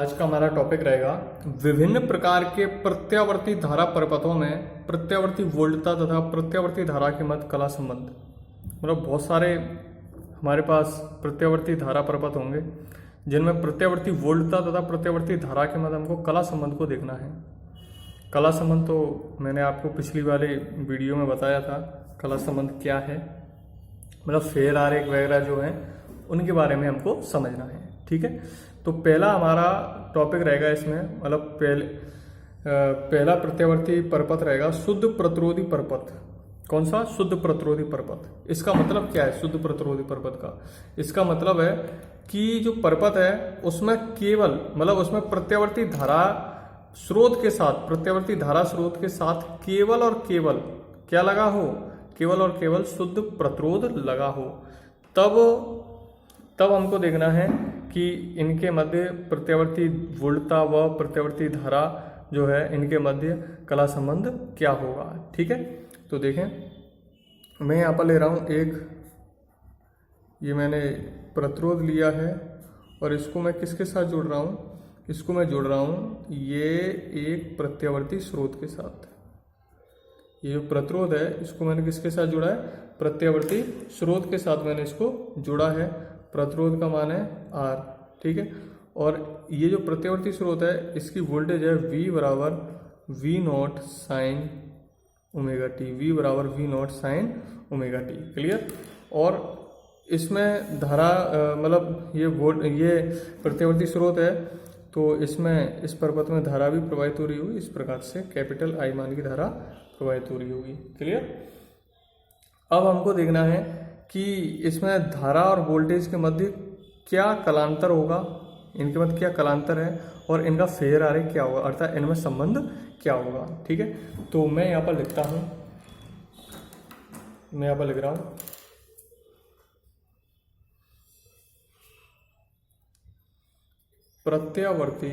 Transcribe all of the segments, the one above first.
आज का हमारा टॉपिक रहेगा विभिन्न प्रकार के प्रत्यावर्ती धारा परपथों में प्रत्यावर्ती वोल्टता तथा प्रत्यावर्ती धारा के मध्य कला संबंध। मतलब बहुत सारे हमारे पास प्रत्यावर्ती धारा परपथ होंगे जिनमें प्रत्यावर्ती वोल्टता तथा प्रत्यावर्ती धारा के मध्य हमको कला संबंध को देखना है। कला संबंध तो मैंने आपको पिछली वाले वीडियो में बताया था, कला संबंध क्या है, मतलब फेर आरेख वगैरह जो है उनके बारे में हमको समझना है। ठीक है, तो पहला हमारा टॉपिक रहेगा इसमें, मतलब पहला प्रत्यावर्ती परपथ रहेगा शुद्ध प्रतिरोधी परपथ। कौन सा? शुद्ध प्रतिरोधी परपथ। इसका मतलब क्या है शुद्ध प्रतिरोधी परपथ का? इसका मतलब है कि जो परपथ है उसमें केवल, मतलब उसमें प्रत्यावर्ती धारा स्रोत के साथ, प्रत्यावर्ती धारा स्रोत के साथ केवल और केवल क्या लगा हो? केवल और केवल शुद्ध प्रतिरोध लगा हो। तब हमको देखना है कि इनके मध्य प्रत्यावर्ती वोल्टता व प्रत्यावर्ती धारा जो है इनके मध्य कला संबंध क्या होगा। ठीक है, तो देखें मैं यहाँ पर ले रहा हूँ ये मैंने प्रतिरोध लिया है और इसको मैं किसके साथ जोड़ रहा हूँ? इसको मैं जोड़ रहा हूँ ये एक प्रत्यावर्ती स्रोत के साथ। ये जो प्रतिरोध है इसको मैंने किसके साथ जोड़ा है? प्रत्यावर्ती स्रोत के साथ मैंने इसको जोड़ा है। प्रतिरोध का मान है R। ठीक है, और ये जो प्रत्यावर्ती स्रोत है इसकी वोल्टेज है V बराबर V not sine omega T. V बराबर V not sine omega T. Clear? और इसमें धारा मतलब ये प्रत्यावर्ती स्रोत है तो इसमें इस परपथ में धारा भी प्रवाहित हो रही होगी। इस प्रकार से कैपिटल I मान की धारा प्रवाहित हो रही होगी। क्लियर? अब हमको देखना है कि इसमें धारा और वोल्टेज के मध्य क्या कलांतर होगा, इनके मध्य क्या कलांतर है और इनका फेजर आरेख क्या होगा, अर्थात इनमें संबंध क्या होगा। ठीक है, तो मैं यहाँ पर लिखता हूँ, मैं यहाँ पर लिख रहा हूँ प्रत्यावर्ती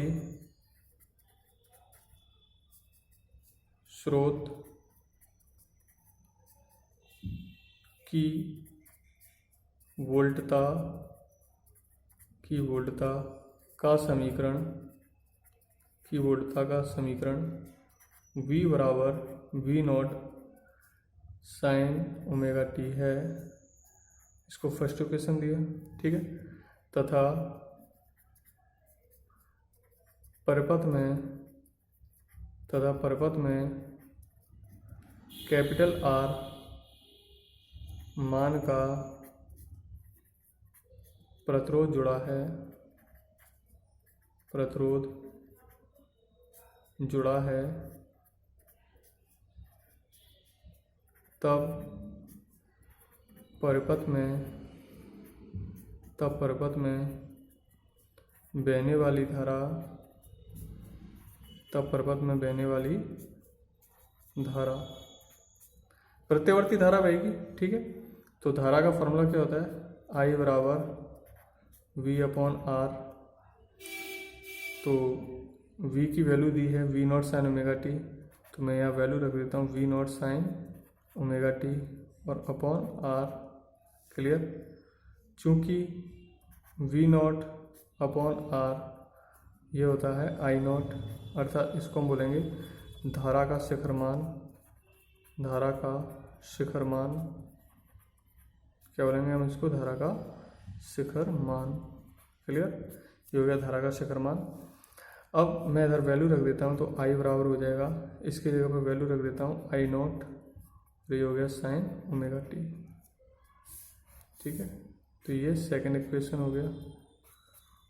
स्रोत की वोल्टता का समीकरण V बराबर V not sine omega T है। इसको फर्स्ट इक्वेशन दिया। ठीक है, तथा परपथ में कैपिटल R मान का प्रतिरोध जुड़ा है, तब परपथ में बहने वाली धारा प्रत्यावर्ती धारा बहेगी। ठीक है, तो धारा का फॉर्मूला क्या होता है? I बराबर V अपॉन R। तो V की वैल्यू दी है V not sine omega T, तो मैं यहाँ वैल्यू रख देता हूँ V not sine omega T और अपॉन R। क्लियर? चूँकि V नॉट अपॉन R ये होता है I नॉट, अर्थात इसको हम बोलेंगे धारा का शिखर मान। क्या बोलेंगे हम इसको? धारा का शिखर मान। क्लियर? ये हो गया धारा का शिखर मान। अब मैं इधर वैल्यू रख देता हूँ तो I बराबर हो जाएगा, इसकी जगह पर वैल्यू रख देता हूँ I नॉट, ये हो गया साइन ओमेगा टी। ठीक है, तो ये सेकंड इक्वेशन हो गया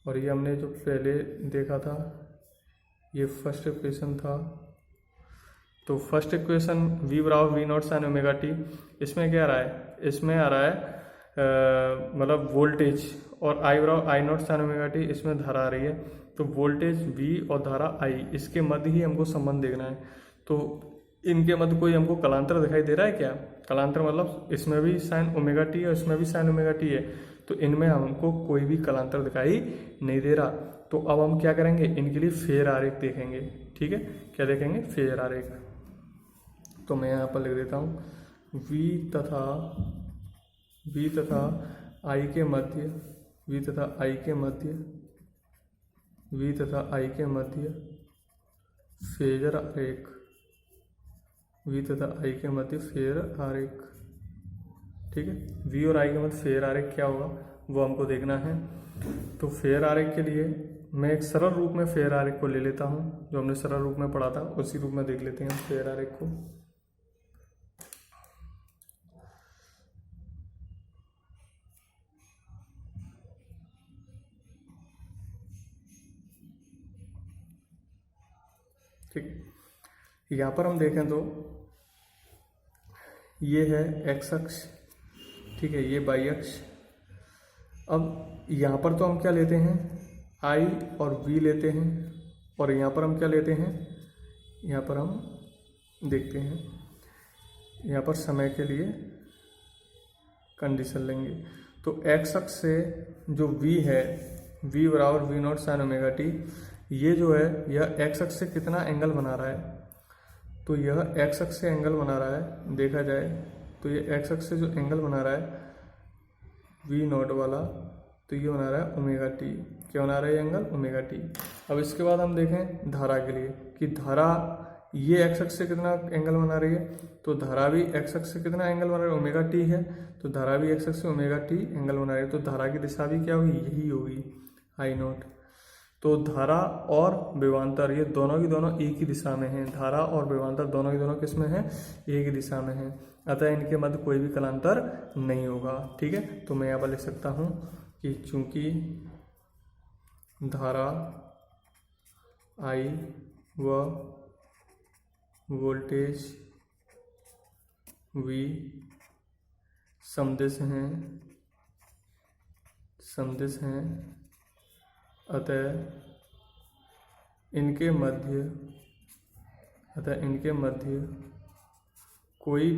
और ये हमने जो पहले देखा था ये फर्स्ट इक्वेशन था। तो फर्स्ट इक्वेशन V बराबर V not sine omega T, इसमें क्या आ रहा है? इसमें आ रहा है मतलब वोल्टेज, और I बराबर I not sine omega T, इसमें धारा आ रही है। तो वोल्टेज V और धारा I, इसके मध्य ही हमको संबंध देखना है। तो इनके मध्य कोई हमको कलांतर दिखाई दे रहा है क्या? कलांतर मतलब इसमें भी साइन ओमेगा टी है और इसमें भी साइन ओमेगा टी है, तो इनमें हमको कोई भी कलांतर दिखाई नहीं दे रहा। तो अब हम क्या करेंगे? इनके लिए फेजर आरेख देखेंगे। ठीक है, क्या देखेंगे? फेजर आरेख। तो मैं यहाँ पर लिख देता हूँ V तथा I के मध्य V तथा I के मध्य फेजर आरेख, V तथा I के मध्य फेजर आरेख। ठीक है, V और I के मध्य फेजर आरेख क्या होगा वो हमको देखना है। तो फेजर आरेख के लिए मैं एक सरल रूप में फेजर आरेख को ले लेता हूँ, जो हमने सरल रूप में पढ़ा था उसी रूप में देख लेते हैं फेजर आरेख को। ठीक है, यहाँ पर हम देखें तो ये है एक्स अक्ष, ठीक है, ये वाई अक्ष। अब यहाँ पर तो हम क्या लेते हैं, आई और वी लेते हैं, और यहाँ पर हम क्या लेते हैं, यहाँ पर हम देखते हैं, यहाँ पर समय के लिए कंडीशन लेंगे। तो एक्स अक्ष से जो वी है, वी बराबर V naught sine omega T, ये जो है यह एक्स अक्ष से कितना एंगल बना रहा है, तो यह एक्स अक्ष से एंगल बना रहा है। देखा जाए तो ये एक्स अक्ष से जो एंगल बना रहा है वी नॉट वाला, तो ये बना रहा है ओमेगा टी। क्या बना रहा है ये एंगल, ओमेगा टी। अब इसके बाद हम देखें धारा के लिए कि धारा ये एक्स अक्ष से कितना एंगल बना रही है, तो धारा भी एक्स अक्ष से कितना एंगल बना रही है, ओमेगा टी है, तो धारा भी एक्स अक्ष से ओमेगा टी एंगल बना रही है। तो धारा की दिशा भी क्या होगी, यही होगी, आई नॉट। तो धारा और विभवांतर ये दोनों की दोनों एक ही दिशा में हैं, धारा और विभवांतर दोनों की दोनों किस में हैं, एक ही दिशा में हैं, अतः इनके मध्य कोई भी कलांतर नहीं होगा। ठीक है, तो मैं यहाँ पर लिख सकता हूँ कि चूंकि धारा आई व वोल्टेज वी समदिश हैं, अतः इनके मध्य कोई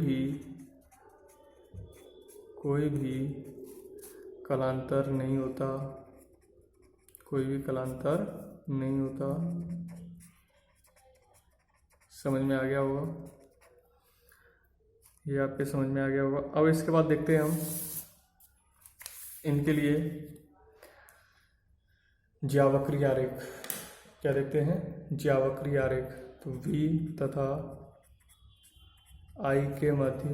भी कलांतर नहीं होता, समझ में आ गया होगा, ये आपके समझ में आ गया होगा। अब इसके बाद देखते हैं हम इनके लिए ज्यावक्रीय आरेख, क्या देखते हैं, ज्यावक्रीय आरेख। तो V तथा I के मध्य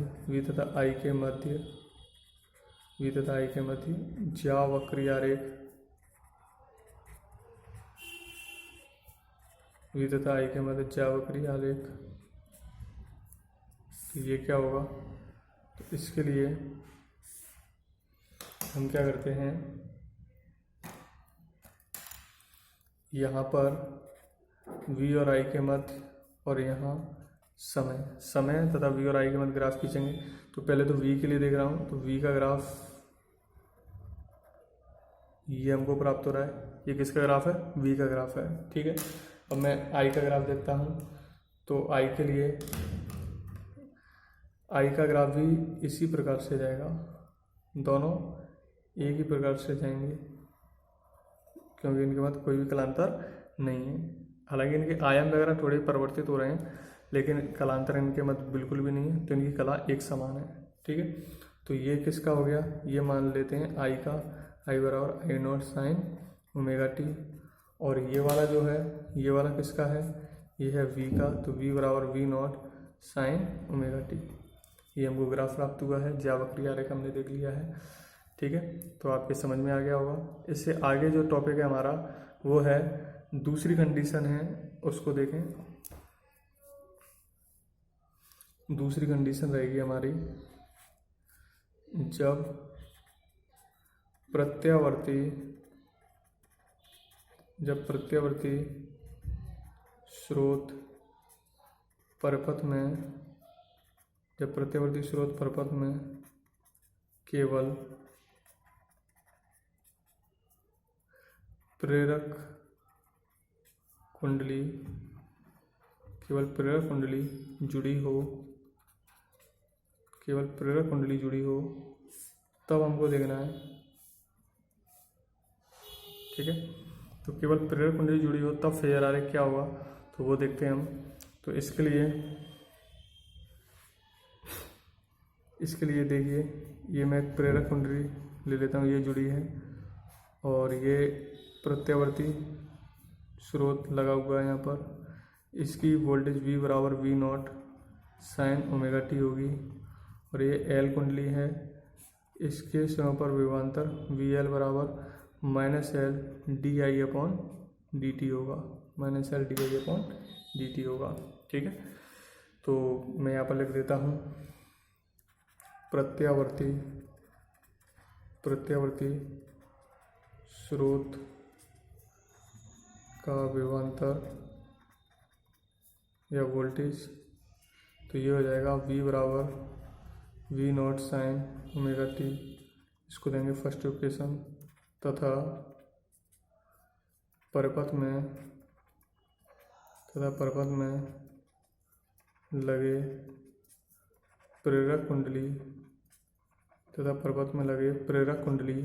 ज्यावक्रीय आरेख, V तथा I के मध्य ज्यावक्रीय आरेख, तो ये क्या होगा, तो इसके लिए हम क्या करते हैं, यहाँ पर V और I के मध्य और यहाँ समय तथा V और I के मध्य ग्राफ खींचेंगे। तो पहले तो V के लिए देख रहा हूँ, तो V का ग्राफ ये हमको प्राप्त हो रहा है, ये किसका ग्राफ है, V का ग्राफ है। ठीक है, अब मैं I का ग्राफ देखता हूँ, तो I के लिए I का ग्राफ भी इसी प्रकार से जाएगा, दोनों एक ही प्रकार से जाएंगे, क्योंकि इनके मध्य कोई भी कलांतर नहीं है। हालांकि इनके आयाम वगैरह थोड़े परिवर्तित हो रहे हैं, लेकिन कलांतर इनके मध्य बिल्कुल भी नहीं है, तो इनकी कला एक समान है। ठीक है, तो ये किसका हो गया, ये मान लेते हैं आई का, आई बराबर I naught sine omega T, और ये वाला जो है, ये वाला किसका है, ये है वी का, तो वी बराबर V naught sine omega T. ये हमको ग्राफ प्राप्त हुआ है, ज्यावक्रीय आरेख हमने देख लिया है। ठीक है, तो आपके समझ में आ गया होगा। इससे आगे जो टॉपिक है हमारा वो है दूसरी कंडीशन है, उसको देखें। दूसरी कंडीशन रहेगी हमारी, जब प्रत्यावर्ती स्रोत परपथ में केवल प्रेरक कुंडली जुड़ी हो, तब हमको देखना है। ठीक है, तो केवल प्रेरक कुंडली जुड़ी हो तब फेजर आरेख क्या होगा, तो वो देखते हैं हम। तो इसके लिए देखिए, ये मैं एक प्रेरक कुंडली ले लेता हूँ, ये जुड़ी है, और ये प्रत्यावर्ती स्रोत लगा हुआ है यहाँ पर, इसकी वोल्टेज V बराबर V not sine omega T होगी, और ये L कुंडली है, इसके सिरों पर विभवांतर VL बराबर minus L D I upon D T होगा, minus L D I upon D T होगा। ठीक है, तो मैं यहाँ पर लिख देता हूँ प्रत्यावर्ती स्रोत का विभवांतर या वोल्टेज, तो ये हो जाएगा V बराबर V not sine omega T, इसको देंगे फर्स्ट इक्वेशन, तथा परिपथ में लगे प्रेरक कुंडली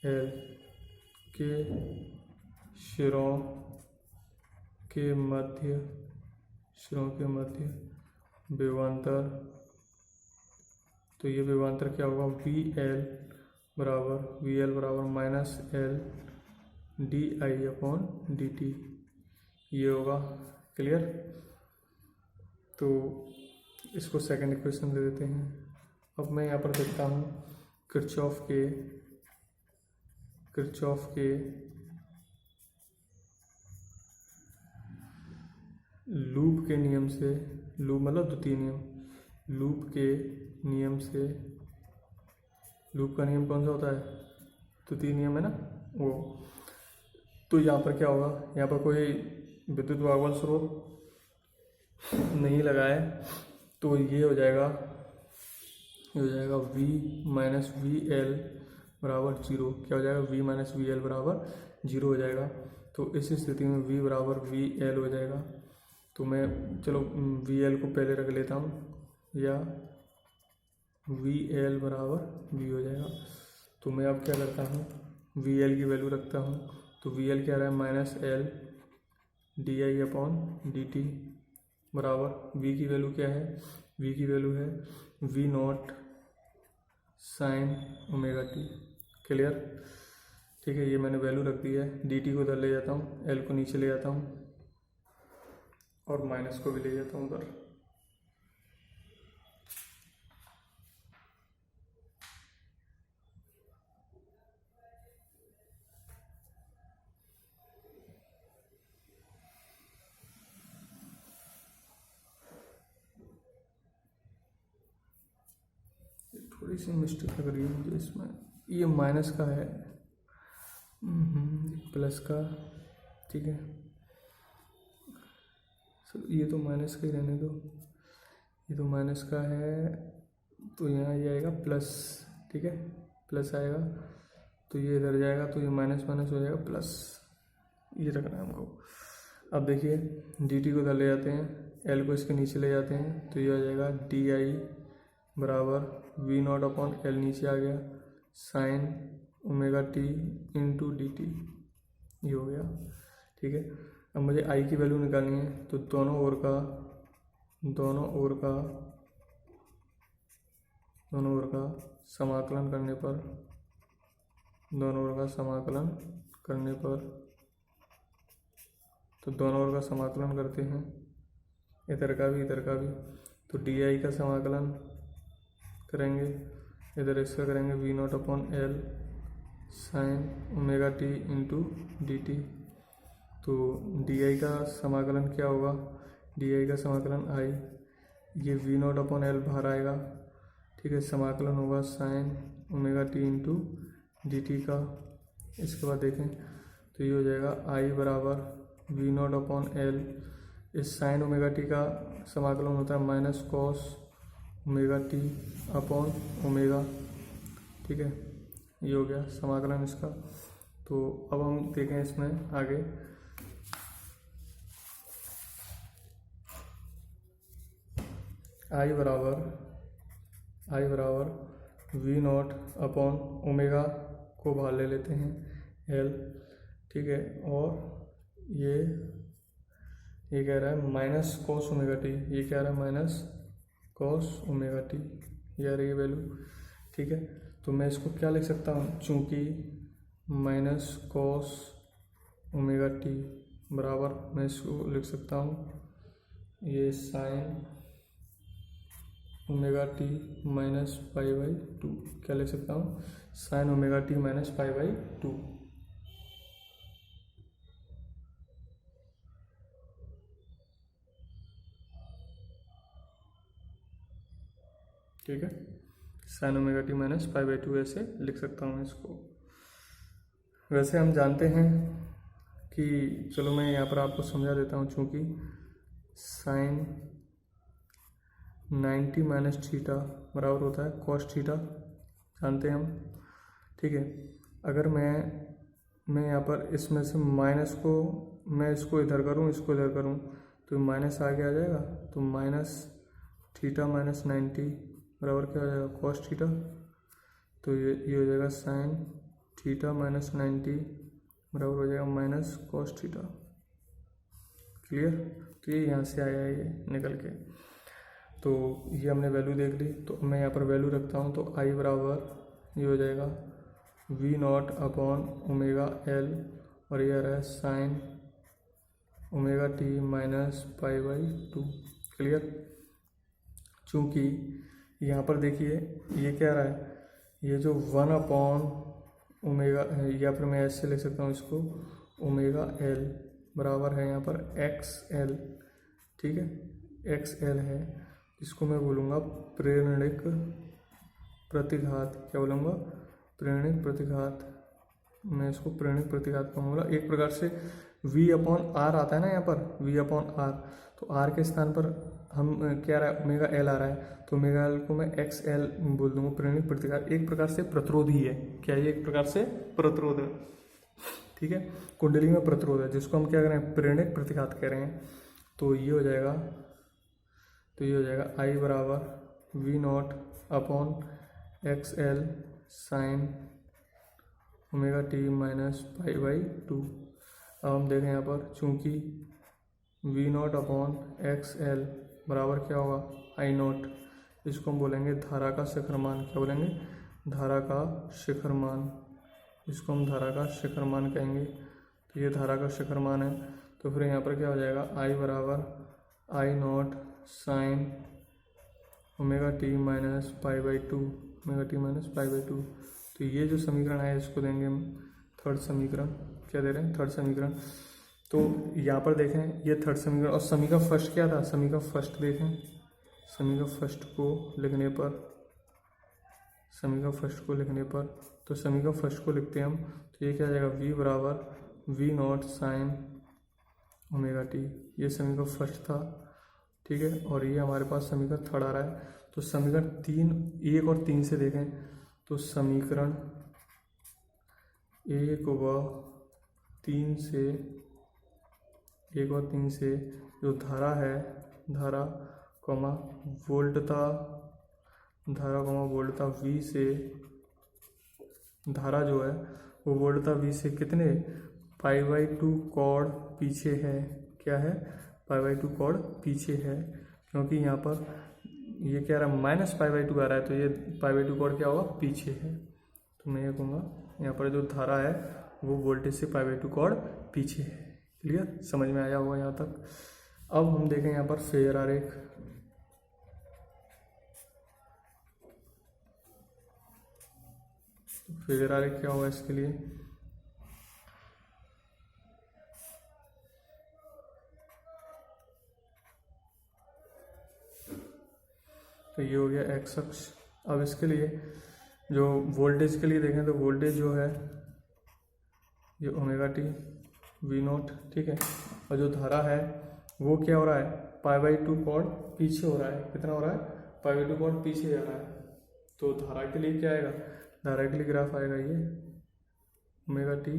L के शिरों के मध्य विभवांतर, तो ये विभवांतर क्या होगा, वी एल बराबर minus L D I upon D T, ये होगा। क्लियर, तो इसको सेकंड इक्वेशन दे देते हैं। अब मैं यहाँ पर देखता हूँ किरचॉफ के लूप के नियम से, लूप मतलब द्वितीय नियम, लूप के नियम से, लूप का नियम कौन सा होता है, द्वितीय नियम है ना वो। तो यहाँ पर क्या होगा, यहाँ पर कोई विद्युत वाहक स्रोत नहीं लगा है, तो ये हो जाएगा V माइनस वी एल बराबर जीरो। क्या हो जाएगा, V माइनस वी एल बराबर जीरो हो जाएगा। तो इस स्थिति में V बराबर वी एल हो जाएगा। तो मैं चलो वी एल को पहले रख लेता हूँ, या वी एल बराबर V हो जाएगा। तो मैं अब क्या करता हूँ, वी एल की वैल्यू रखता हूँ। तो वी एल क्या रहा है, minus L D I upon D T बराबर V की वैल्यू क्या है, V की वैल्यू है V not sine omega T. Clear, ठीक है, ये मैंने वैल्यू रख दी है। डी टी को उधर ले जाता हूँ, एल को नीचे ले जाता हूँ, और माइनस को भी ले जाता हूँ उधर। थोड़ी सी मिस्टेक लग रही है मुझे इसमें, ये माइनस का है, प्लस का, ठीक है। ये तो माइनस का ही रहने दो, ये तो माइनस का है, तो यहाँ ये आएगा प्लस, ठीक है, प्लस आएगा, तो ये इधर जाएगा, तो ये माइनस माइनस हो जाएगा प्लस, ये रखना है हमको। अब देखिए डी टी को इधर ले जाते हैं, एल को इसके नीचे ले जाते हैं, तो ये हो जाएगा डी आई बराबर वी नॉट अपॉन एल नीचे आ गया sign omega T into D T, ये हो गया। ठीक है, अब मुझे आई की वैल्यू निकालनी है, तो दोनों ओर का समाकलन करने पर, तो दोनों ओर का समाकलन करते हैं, इधर का भी, तो डी आई का समाकलन करेंगे, इधर इसका करेंगे V naught upon L sine omega T into D T. तो डी आई का समाकलन क्या होगा, डी आई का समाकलन आई, ये वी नॉट अपॉन एल बाहर आएगा, ठीक है, समाकलन होगा sign omega T into D T का। इसके बाद देखें तो ये हो जाएगा आई बराबर वी नॉट अपॉन एल, इस साइन ओमेगा टी का समाकलन होता है minus cos omega T upon omega, ठीक है, ये हो गया समाकलन इसका। तो अब हम देखें इसमें आगे, आई बराबर वी नॉट अपॉन ओमेगा को बाहर ले लेते हैं एल, ठीक है, और ये कह रहा है माइनस कॉस ओमेगा टी, ये कह रहा है माइनस कॉस ओमेगा टी, ये आ रही है वैल्यू, ठीक है। तो मैं इसको क्या लिख सकता हूँ, चूँकि माइनस कॉस ओमेगा टी बराबर, मैं इसको लिख सकता हूँ, ये sign omega T minus pi by to, क्या लिख सकता हूँ, sign omega T minus pi by to. ठीक है, sine omega T minus pi by to ऐसे लिख सकता हूँ इसको। वैसे हम जानते हैं कि, चलो मैं यहाँ पर आपको समझा देता हूँ, चूँकि साइन 90 माइनस थीटा बराबर होता है कॉस थीटा, जानते हैं हम। ठीक है, अगर मैं यहाँ पर इसमें से माइनस को, मैं इसको इधर करूँ, इसको इधर करूँ, तो माइनस आगे आ जाएगा, तो माइनस थीटा माइनस 90 बराबर क्या हो जाएगा, कॉस थीटा। तो ये हो जाएगा साइन थीटा माइनस 90 बराबर हो जाएगा माइनस कॉस थीटा। क्लियर, तो ये यहाँ से आया है ये निकल के। तो ये हमने वैल्यू देख ली, तो मैं यहाँ पर वैल्यू रखता हूँ, तो आई बराबर ये हो जाएगा V naught upon omega L, और ये आ रहा है sine omega T minus pi by two. Clear, चूँकि यहाँ पर देखिए ये क्या रहा है, ये जो 1 अपॉन ओमेगा, या फिर मैं ऐसे लिख सकता हूँ इसको, ओमेगा एल बराबर है यहाँ पर एक्स एल। ठीक है, एक्स एल है, इसको मैं बोलूँगा प्रेरणिक प्रतिघात, क्या बोलूँगा, प्रेरणिक प्रतिघात। मैं इसको प्रेरणिक प्रतिघात कहूँगा। एक प्रकार से v अपॉन आर आता है ना यहाँ पर, v अपॉन आर, तो r के स्थान पर हम क्या रहा है, ओमेगा एल आ रहा है, तो ओमेगा एल को मैं एक्स एल बोल दूँगा, प्रेरणिक प्रतिघात। एक प्रकार से प्रतिरोध ही है, क्या ये एक प्रकार से प्रतिरोध है। ठीक है, कुंडली में प्रतिरोध है, जिसको हम क्या कह रहे हैं, प्रेरणिक प्रतिघात कह रहे हैं। तो ये हो जाएगा, आई बराबर V naught upon X L sine omega T minus pi by two. अब हम देखें यहाँ पर, चूँकि V naught upon X L बराबर क्या होगा, आई नॉट, इसको हम बोलेंगे धारा का शिखर मान। क्या बोलेंगे, धारा का शिखर मान, इसको हम धारा का शिखर मान कहेंगे। तो ये धारा का शिखर मान है, तो फिर यहाँ पर क्या हो जाएगा, आई बराबर I naught sine omega T minus pi by two, omega T minus pi by two. तो ये जो समीकरण है इसको देंगे हम थर्ड समीकरण। क्या दे रहे हैं, थर्ड समीकरण। तो यहाँ पर देखें ये थर्ड समीकरण, और समीकरण फर्स्ट क्या था, समीकरण फर्स्ट देखें, समीकरण फर्स्ट को लिखने पर, समीकरण फर्स्ट को लिखने पर, तो समीकरण फर्स्ट को लिखते हैं हम, तो ये क्या आ जाएगा, v बराबर V naught sine omega T, ये समीकरण फर्स्ट था। ठीक है, और ये हमारे पास समीकरण थर्ड आ रहा है। तो समीकरण 3, 1 और 3 से देखें, तो समीकरण 1 व 3 से, 1 और 3 से जो धारा है, धारा कॉमा वोल्टता, धारा कॉमा वोल्टता v से, धारा जो है वो वोल्टता v से कितने, पाई बाई टू कॉर्ड पीछे है। क्या है, पाई बाई टू कॉर्ड पीछे है, क्योंकि यहाँ पर ये क्या रहा है, माइनस पाई बाई टू आ रहा है, तो ये पाई बाई टू कॉर्ड क्या होगा, पीछे है। तो मैं ये कहूँगा यहाँ पर जो धारा है वो वोल्टेज से पाई बाई टू कॉर्ड पीछे है। क्लियर, समझ में आया होगा यहाँ तक। अब हम देखें यहाँ पर फेजर आरेख। फेजर आरेख क्या होगा इसके लिए, तो ये हो गया एक्स अक्ष। अब इसके लिए जो वोल्टेज के लिए देखें, तो वोल्टेज जो है ये ओमेगा टी वी नॉट। ठीक है, और जो धारा है वो क्या हो रहा है, पाई बाई टू कॉर्ड पीछे हो रहा है। कितना हो रहा है, पाई बाई टू कॉर्ड पीछे जा रहा है। तो धारा के लिए क्या आएगा, धारा के लिए ग्राफ आएगा ये omega T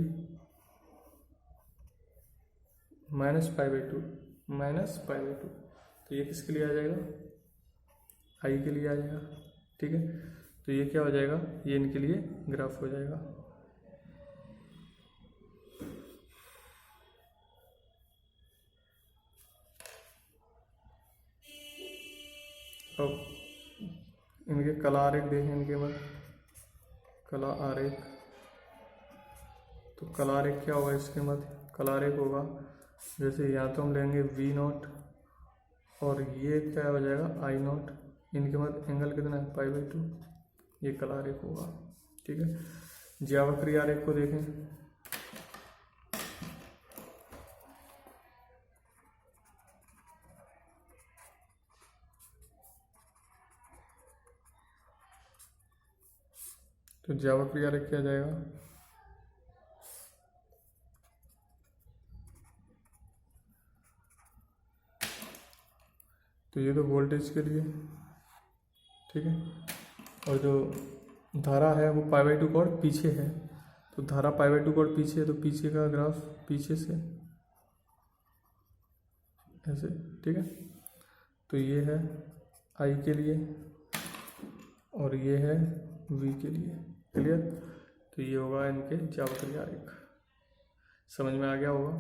minus pi by to, minus pi by two. तो ये किसके लिए आ जाएगा, आई के लिए आ जाएगा। ठीक है, तो ये क्या हो जाएगा, ये इनके लिए ग्राफ हो जाएगा। अब इनके कला आरेख देखें, इनके बाद कला आरेख। तो कला आरेख क्या होगा इसके मध्य, कलारेख होगा। जैसे यहाँ तो हम लेंगे वी नॉट और ये क्या हो जाएगा आई नॉट, इनके मध्य एंगल कितना है π/2, ये कलारेख होगा। ठीक है, ज्यावक्रीय आरेख को देखें। तो ज्यावक्रीय आरेख क्या जाएगा, तो ये तो वोल्टेज के लिए, ठीक है, और जो धारा है वो π/2 कोण पीछे है, तो धारा π/2 कोण पीछे है, तो पीछे का ग्राफ पीछे से ऐसे। ठीक है, तो ये है आई के लिए और ये है वी के लिए। क्लियर, तो ये होगा इनके ज्यावक्रीय आरेख। समझ में आ गया होगा।